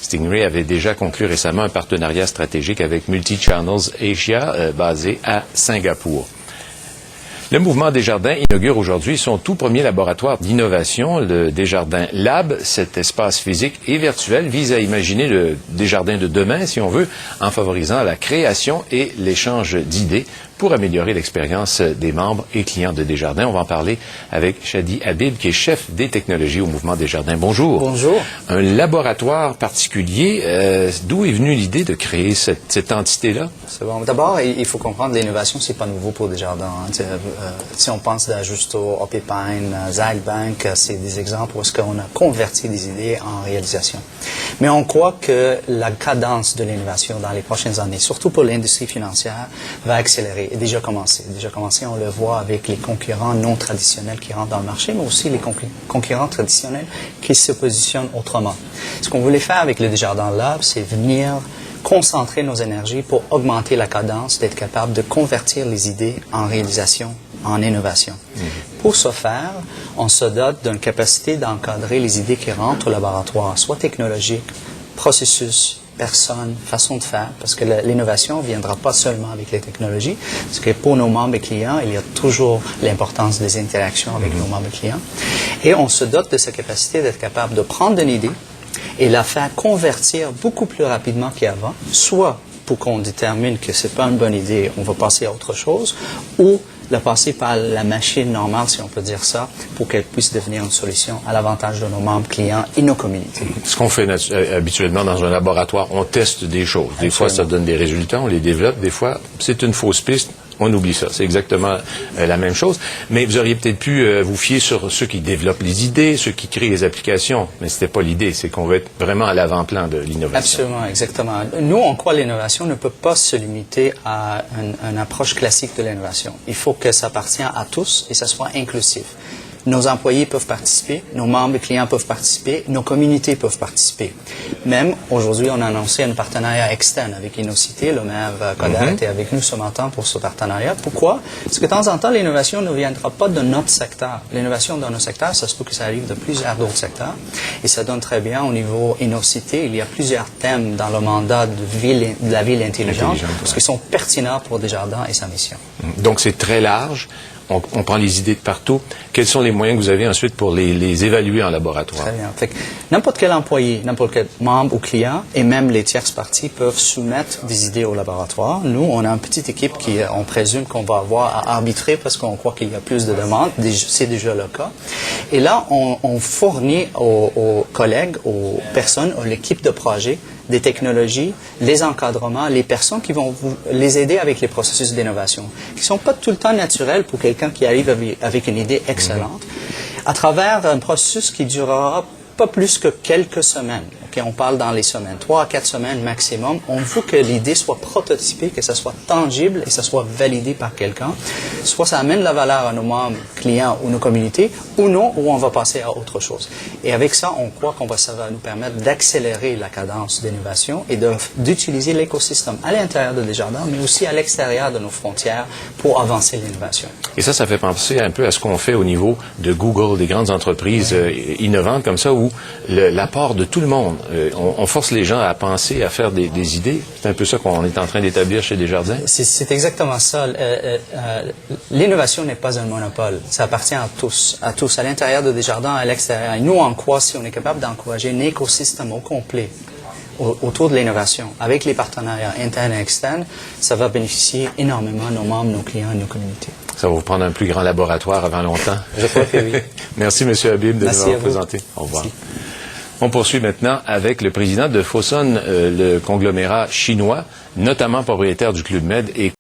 Stingray avait déjà conclu récemment un partenariat stratégique avec Multi-Channels Asia, basé à Singapour. Le mouvement Desjardins inaugure aujourd'hui son tout premier laboratoire d'innovation, le Desjardins Lab. Cet espace physique et virtuel vise à imaginer le Desjardins de demain, si on veut, en favorisant la création et l'échange d'idées pour améliorer l'expérience des membres et clients de Desjardins. On va en parler avec Shadi Habib, qui est chef des technologies au mouvement Desjardins. Bonjour. Bonjour. Un laboratoire particulier, d'où est venue l'idée de créer cette entité-là? C'est bon. D'abord, il faut comprendre que l'innovation, c'est pas nouveau pour Desjardins. Si on pense à Justo, Occupine, Zagbank, c'est des exemples où on a converti des idées en réalisation. Mais on croit que la cadence de l'innovation dans les prochaines années, surtout pour l'industrie financière, va accélérer. Et déjà commencé, on le voit avec les concurrents non traditionnels qui rentrent dans le marché, mais aussi les concurrents traditionnels qui se positionnent autrement. Ce qu'on voulait faire avec le Desjardins Lab, c'est venir concentrer nos énergies pour augmenter la cadence, d'être capable de convertir les idées en réalisation, en innovation. Pour ce faire, on se dote d'une capacité d'encadrer les idées qui rentrent au laboratoire, soit technologiques, processus, personnes, façon de faire, parce que l'innovation ne viendra pas seulement avec les technologies, parce que pour nos membres et clients, il y a toujours l'importance des interactions avec nos membres et clients. Et on se dote de cette capacité d'être capable de prendre une idée et la faire convertir beaucoup plus rapidement qu'avant, soit pour qu'on détermine que ce n'est pas une bonne idée, on va passer à autre chose, ou la passer par la machine normale, si on peut dire ça, pour qu'elle puisse devenir une solution à l'avantage de nos membres, clients et nos communautés. Ce qu'on fait habituellement dans un laboratoire, on teste des choses. Des fois, ça donne des résultats, on les développe. Des fois, c'est une fausse piste. On oublie ça. C'est exactement la même chose. Mais vous auriez peut-être pu vous fier sur ceux qui développent les idées, ceux qui créent les applications. Mais c'était pas l'idée. C'est qu'on veut être vraiment à l'avant-plan de l'innovation. Absolument, exactement. Nous, on croit que l'innovation ne peut pas se limiter à une approche classique de l'innovation. Il faut que ça appartienne à tous et que ça soit inclusif. Nos employés peuvent participer, nos membres et clients peuvent participer, nos communautés peuvent participer. Même, aujourd'hui, on a annoncé un partenariat externe avec Innocité. Le maire Coderre était avec nous ce matin pour ce partenariat. Pourquoi? Parce que de temps en temps, l'innovation ne viendra pas de notre secteur. L'innovation dans nos secteurs, ça se peut que ça arrive de plusieurs d'autres secteurs. Et ça donne très bien au niveau Innocité. Il y a plusieurs thèmes dans le mandat de la ville intelligente, parce qu'ils sont pertinents pour Desjardins et sa mission. Donc, c'est très large. On prend les idées de partout. Quels sont les moyens que vous avez ensuite pour les évaluer en laboratoire? Très bien. Fait que n'importe quel employé, n'importe quel membre ou client, et même les tierces parties peuvent soumettre des idées au laboratoire. Nous, on a une petite équipe qui, on présume qu'on va avoir à arbitrer parce qu'on croit qu'il y a plus de demandes. C'est déjà le cas. Et là, on fournit aux collègues, aux personnes, à l'équipe de projet, des technologies, les encadrements, les personnes qui vont les aider avec les processus d'innovation, qui ne sont pas tout le temps naturels pour quelqu'un qui arrive avec une idée excellente, à travers un processus qui durera pas plus que quelques semaines. Okay, on parle dans les semaines, 3 à 4 semaines maximum. On veut que l'idée soit prototypée, que ça soit tangible et que ça soit validé par quelqu'un. Soit ça amène la valeur à nos membres, clients ou nos communautés, ou non, ou on va passer à autre chose. Et avec ça, on croit ça va nous permettre d'accélérer la cadence d'innovation et d'utiliser l'écosystème à l'intérieur de Desjardins, mais aussi à l'extérieur de nos frontières pour avancer l'innovation. Et ça fait penser un peu à ce qu'on fait au niveau de Google, des grandes entreprises innovantes comme ça, où l'apport de tout le monde, on force les gens à penser, à faire des idées. C'est un peu ça qu'on est en train d'établir chez Desjardins. C'est exactement ça. L'innovation n'est pas un monopole. Ça appartient à tous, à l'intérieur de Desjardins, à l'extérieur. Et nous, on croit, si on est capable d'encourager un écosystème au complet autour de l'innovation, avec les partenariats internes et externes, ça va bénéficier énormément à nos membres, nos clients et nos communautés. Ça va vous prendre un plus grand laboratoire avant longtemps. Je crois que oui. Merci, M. Habib, de nous avoir présenté. Au revoir. Merci. On poursuit maintenant avec le président de Fosun, le conglomérat chinois, notamment propriétaire du Club Med et